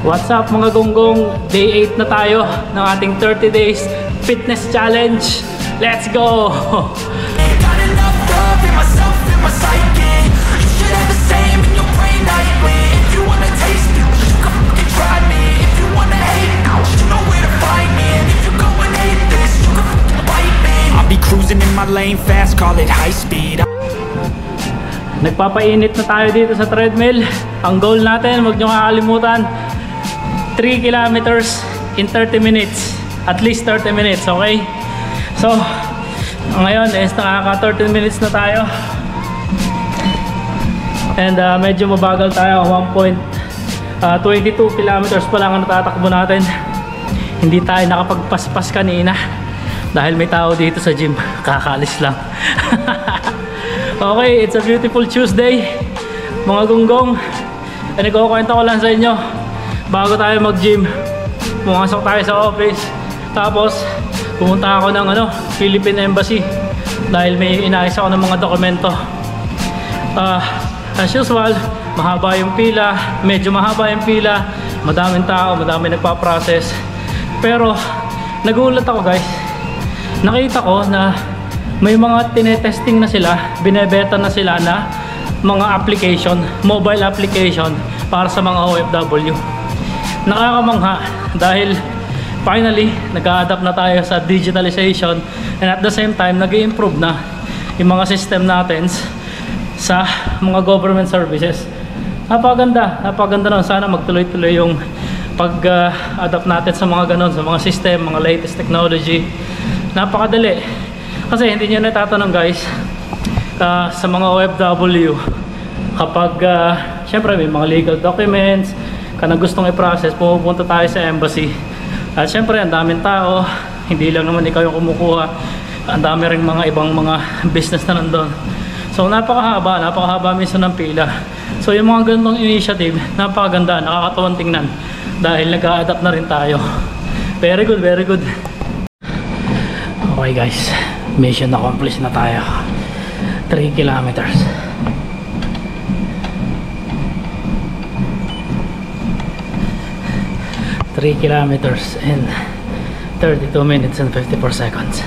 What's up mga gonggong? Day 8 na tayo ng ating 30 days fitness challenge. Let's go! I'll be cruising in my lane fast, call it high speed. Nagpapainit na tayo dito sa treadmill. Ang goal natin, huwag nyo kakalimutan, 3 kilometers in 30 minutes. At least 30 minutes, okay? So, ngayon is nakaka 30 minutes na tayo. And medyo mabagal tayo, 1.22 kilometers pa lang ang natatakbo natin. Hindi tayo nakapagpaspas kanina dahil may tao dito sa gym. Kakaalis lang. Okay, it's a beautiful Tuesday mga gonggong. Nagkukwento ko lang sa inyo, bago tayo mag-gym, pumasok tayo sa office, tapos pumunta ako ng Philippine Embassy dahil may inayos ako ng mga dokumento. As usual, mahaba yung pila, medyo mahaba yung pila, madaming tao, madaming nagpa-process. Pero nagulat ako guys, nakita ko na may mga tinetesting na sila, binebeta na sila na mga application, mobile application para sa mga OFW. Nakakamangha dahil finally nag-a-adapt na tayo sa digitalization, and at the same time nag-i-improve na yung mga system natin sa mga government services. Napaganda nun. Sana magtuloy-tuloy yung pag-adapt natin sa mga ganon, sa mga system, mga latest technology. Napakadali kasi hindi nyo natatanong guys, sa mga OFW kapag syempre may mga legal documents ka na gustong i-process, pupunta tayo sa embassy. At syempre ang daming tao, hindi lang naman ikaw yung kumukuha, ang dami rin mga ibang mga business na nandun. So napakahaba minsan ng pila. So yung mga ganitong initiative, napakaganda, nakakatuwang tingnan dahil nag-a-adapt na rin tayo. Very good, very good. Okay guys, mission accomplished na tayo. 3 kilometers. 3 kilometers in 32 minutes and 54 seconds.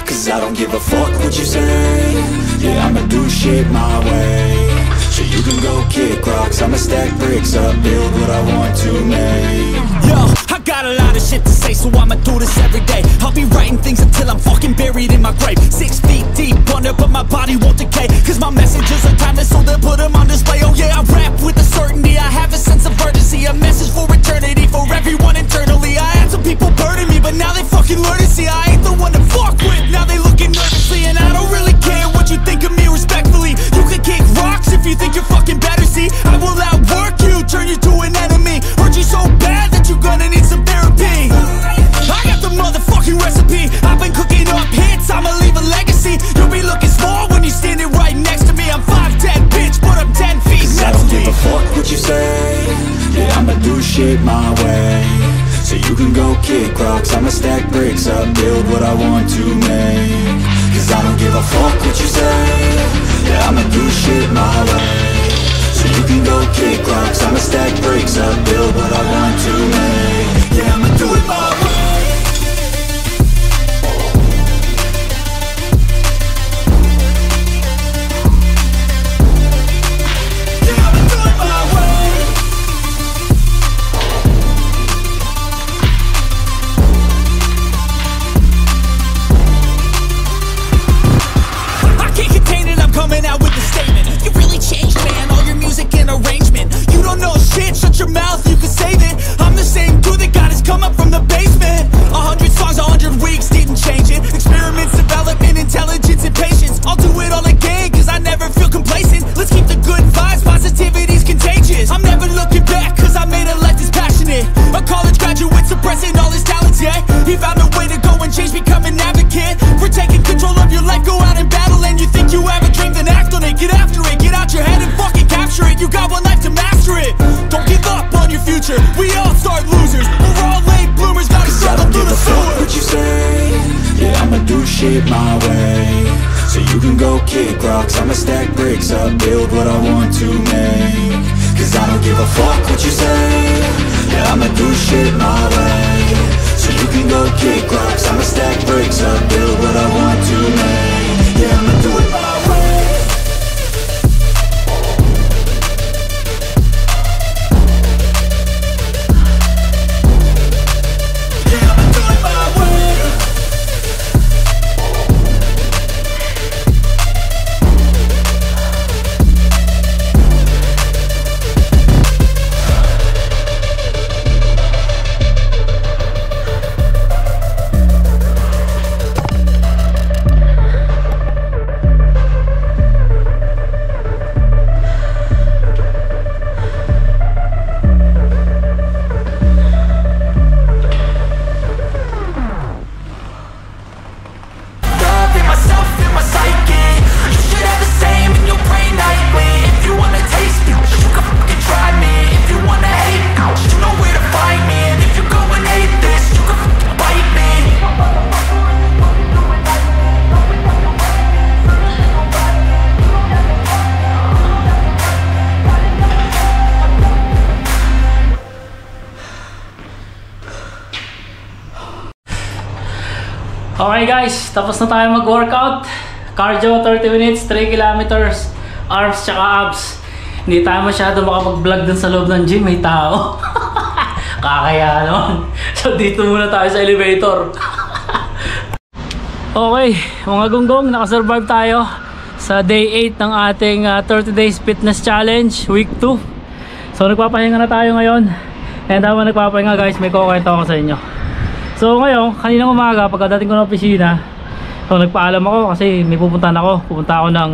Cause I don't give a fuck what you say. Yeah, I'ma do shit my way. So you can go kick rocks, I'ma stack bricks up, build what I want to make. Yo, I got a lot of shit to say, so I'ma do this every day. I'll be writing things until I'm fucking buried in my grave. 6 feet deep under, but my body won't decay. Cause my messages are timeless, so they'll put them on display. Oh yeah, I rap with a certainty, I have a sense of urgency. A message for eternity, for everyone internally. I had some people burning me, but now they fucking learn to see I ain't the one to fuck with. Now they looking nervously, and I don't really care what you think of me respectfully. You can kick rocks if you think you're fucking better, see I will outwork you, turn you to an enemy. Hurt you so bad that you're gonna need some therapy. I got the motherfucking recipe, I've been cooking up hits, I'ma leave a legacy. You'll be looking small when you're standing right next to me. I'm 5'10", bitch, but I'm 10 feet next to me. I don't give a fuck what you say. Yeah, I'ma do shit my way. So you can go kick rocks, I'ma stack bricks up, build what I want to make. Cause I don't give a fuck what you say. Yeah, I'ma do shit my way. So you can go kick rocks, I'ma stack bricks up, build what I want to make. Yeah, I'ma do it my way. Shut your mouth, you can save it. I'm the same dude that got his come up from the basement. 100 songs, 100 weeks, didn't change it. Experiments, development, intelligence, and patience. I'll do it all again, cause I never feel complacent. Let's keep the good vibes, positivity's contagious. I'm never looking back, cause I made a life that's passionate. A college graduate suppressing all his talents, yeah. He found a way to go and change, become an advocate. For taking control of your life, go out and battle. And you think you have a dream, then act on it. Get after it, get out your head and fucking capture it. You got one life to master it. Don't give up on your future, we all start losers. We're all late bloomers, gotta struggle through the sewer. shit my way. So you can go kick rocks, I'ma stack bricks up, build what I want to make. Cause I don't give a fuck what you say, yeah, I'ma do shit my way. So you can go kick rocks, I'ma stack bricks up, build what I want to make. Yeah, I'ma do it my way. Yeah, I'ma do it my way. Okay guys, tapos na tayo mag-workout. Cardio 30 minutes, 3 kilometers, arms tsaka abs. Hindi tayo masyado makapag-vlog dun sa loob ng gym, may tao. Kakaya naman. So dito muna tayo sa elevator. Okay, mga gunggong, nakasurvive tayo sa day 8 ng ating 30 days fitness challenge, week 2. So nagpapahinga na tayo ngayon. And habang nagpapahinga guys, may kukwento ako sa inyo. So ngayon, kaninang umaga pagkadating ko ng opisina, so nagpaalam ako kasi may pupuntahan ako. Pupunta ako ng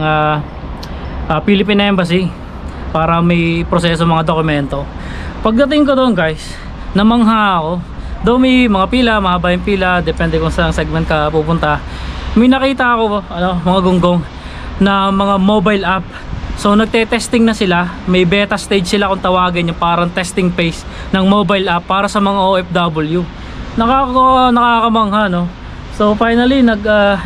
Philippine Embassy para may proseso mga dokumento. Pagdating ko doon guys, namangha ako. Though may mga pila, mahaba yung pila, depende kung saan segment ka pupunta. May nakita ako, mga gunggong na mga mobile app. So nagte-testing na sila, may beta stage sila kung tawagin, yung parang testing phase ng mobile app para sa mga OFW. Nakakamangha, no? So finally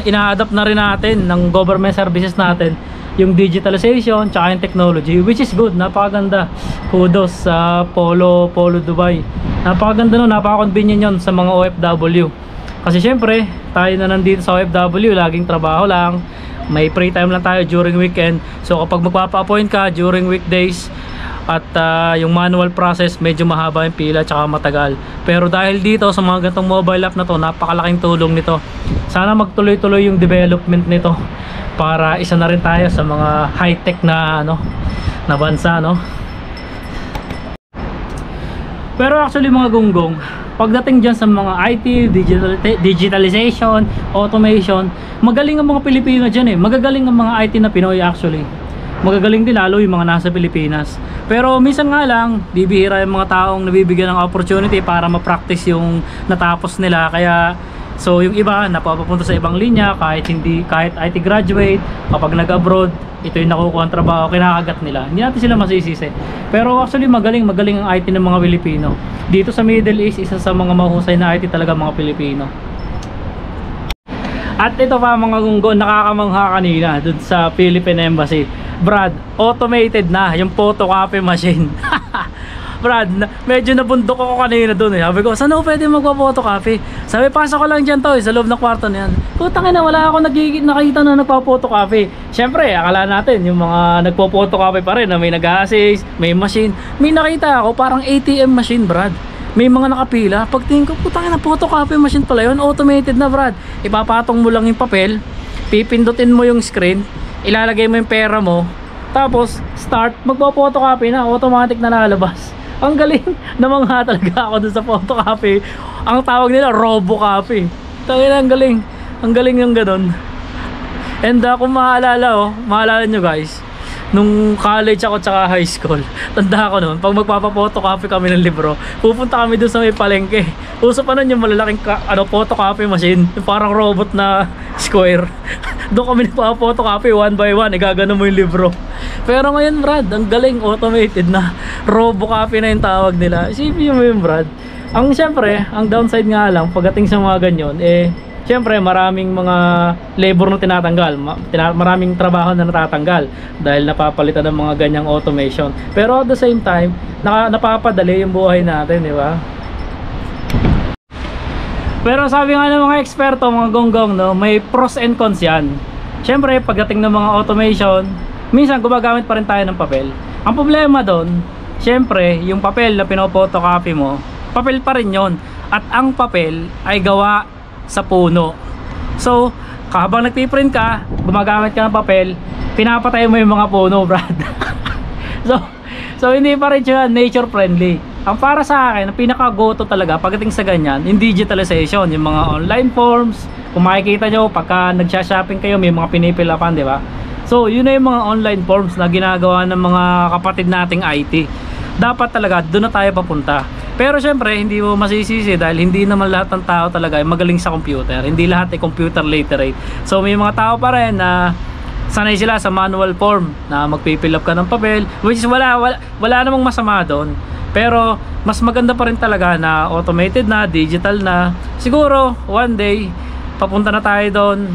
ina-adapt na rin natin ng government services natin yung digitalization tsaka yung technology, which is good, napakaganda. Kudos sa Polo Dubai. Napakaganda no, napaka-convenient yun sa mga OFW. Kasi syempre, tayo na nandito sa OFW, laging trabaho lang, may free time lang tayo during weekend. So kapag magpapa-appoint ka during weekdays at yung manual process, medyo mahaba yung pila tsaka matagal. Pero dahil dito sa mga ganitong mobile app na to, napakalaking tulong nito. Sana magtuloy-tuloy yung development nito para isa na rin tayo sa mga high-tech na na bansa, no? Pero actually mga gunggong, pagdating dyan sa mga IT, digitalization, automation, magaling ang mga Pilipino dyan eh. Magagaling ang mga IT na Pinoy actually. Magagaling din lalo yung mga nasa Pilipinas. Pero minsan nga lang, bibihira yung mga taong nabibigyan ng opportunity para ma-practice yung natapos nila. Kaya so yung iba napapapunta sa ibang linya kahit IT graduate, kapag nag-abroad, ito yung nakukuha ang trabaho, kinakagat nila. Hindi natin sila masisisi. Pero actually magaling ang IT ng mga Pilipino. Dito sa Middle East, isa sa mga mahusay na IT talaga mga Pilipino. At ito pa mga gunggo, nakakamangha kanina dun sa Philippine Embassy. Brad, automated na yung photocopy machine. Brad, medyo nabundok ako kanina dun eh. Sabi ko, saan ako pwede magpa-photocopy? Sabi, pasok ko lang dyan to sa loob ng kwarto na yan. Putang ina, wala ako nakita na nagpa-photocopy. Siyempre, akala natin yung mga nagpo-photocopy pa rin na may nag-assist, may machine. May nakita ako parang ATM machine, Brad. May mga nakapila. Pagtingin ko, putang ina, photocopy machine pala yun. Automated na, Brad. Ipapatong mo lang yung papel, pipindutin mo yung screen, ilalagay mo yung pera mo, tapos start, magpo-photocopy na, automatic na lalabas. Ang galing, namangha talaga ako dun sa photocopy. Ang tawag nila RoboCopy. Tangina, ang galing yung ganun. And kung maalala nyo guys, nung college ako tsaka high school, tanda ko noon, pag magpapa-photocopy kami ng libro, pupunta kami dun sa may palengke. Uso pa nun yung malalaking photocopy machine, yung parang robot na square. Doon kami nagpapa-photocopy one by one, igagano mo yung libro. Pero ngayon, Brad, ang galing, automated na. RoboCopy na yung tawag nila. Isipin mo yun, Brad. Siyempre, ang downside nga lang pagdating sa mga ganyan, syempre maraming mga labor na tinatanggal, maraming trabaho na natatanggal dahil napapalitan ng mga ganyang automation. Pero at the same time, napapadali yung buhay natin, di ba? Pero sabi nga ng mga eksperto, mga gonggong, no, may pros and cons yan. Syempre, pagdating ng mga automation, minsan gumagamit pa rin tayo ng papel. Ang problema doon, syempre, yung papel na pinopotocopy mo, papel pa rin yon. At ang papel ay gawa sa puno. So, habang nagpiprint ka, gumagamit ka ng papel, pinapatay mo yung mga puno, brad. so hindi pa rin siya nature friendly. Ang para sa akin, ang pinaka-go-to talaga pagdating sa ganyan, yung digitalization, yung mga online forms. Kung makikita nyo, pagka nagsha-shopping kayo, may mga pinipilapan, di ba? So, yun na yung mga online forms na ginagawa ng mga kapatid nating IT. Dapat talaga, doon na tayo papunta. Pero syempre, hindi mo masisisi dahil hindi naman lahat ng tao talaga ay magaling sa computer. Hindi lahat ay computer literate. So, may mga tao pa rin na sanay sila sa manual form na magpipill up ka ng papel, which is wala namang masama doon. Pero mas maganda pa rin talaga na automated na, digital na. Siguro one day papunta na tayo doon,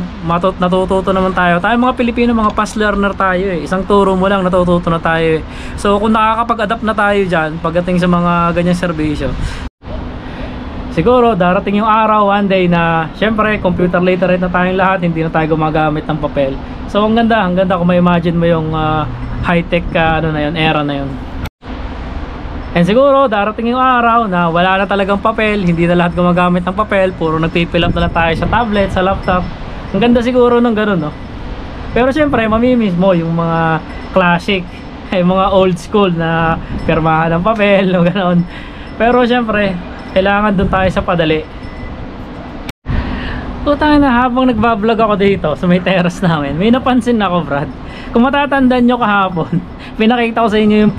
natututo naman tayo. Tayo mga Pilipino, mga fast learner tayo eh. Isang turo mo lang natututo na tayo eh. So kung nakakapag-adapt na tayo dyan pagdating sa mga ganyang serbisyo, siguro darating yung araw one day na syempre computer literate na tayong lahat, hindi na tayo gumagamit ng papel. So ang ganda kung ma-imagine mo yung high-tech era na yun. And siguro darating yung araw na wala na talagang papel, hindi na lahat gumagamit ng papel, puro nagpipill up na lang tayo sa tablet, sa laptop. Ang ganda siguro ng ganun, no? Pero syempre mamimiss mo yung mga classic, yung mga old school na pirmahan ng papel, no, ganun. Pero syempre kailangan dun tayo sa padali. Utang na, habang nagbablog ako dito sa may terrace namin, may napansin ako, brad. Kung matatandaan nyo kahapon, pinakita ko sa inyo yung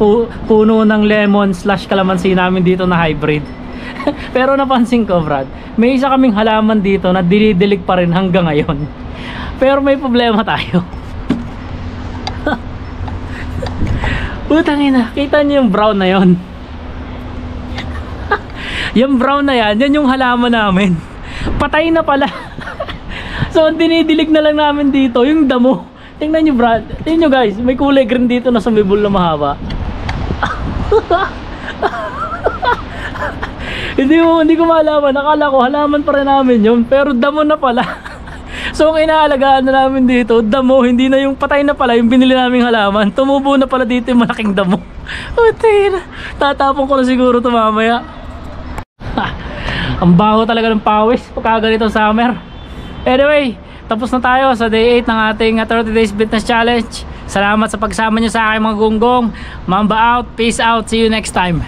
puno ng lemon / kalamansi namin dito na hybrid. Pero napansin ko, brad, may isa kaming halaman dito na dinidilig pa rin hanggang ngayon. Pero may problema tayo. Utang ina, kita nyo yung brown na yon. Yung brown na yan yung halaman namin. Patay na pala. So ang dinidilig na lang namin dito yung damo. Tingnan nyo, brad, tingnan nyo guys, may kulay green dito na sumibol na mahaba. Hindi ko malaman, akala ko halaman pa rin namin yun, pero damo na pala. So ang inaalagaan na namin dito, damo, hindi na yung patay na pala yung binili naming halaman. Tumubo na pala dito yung malaking damo. Tatapon ko na siguro ito mamaya. Ang baho talaga ng pawis pagka ganito summer. Anyway, tapos na tayo sa day 8 ng ating 30 days fitness challenge. Salamat sa pagsama nyo sa aking mga gonggong. Mamba out, peace out, see you next time.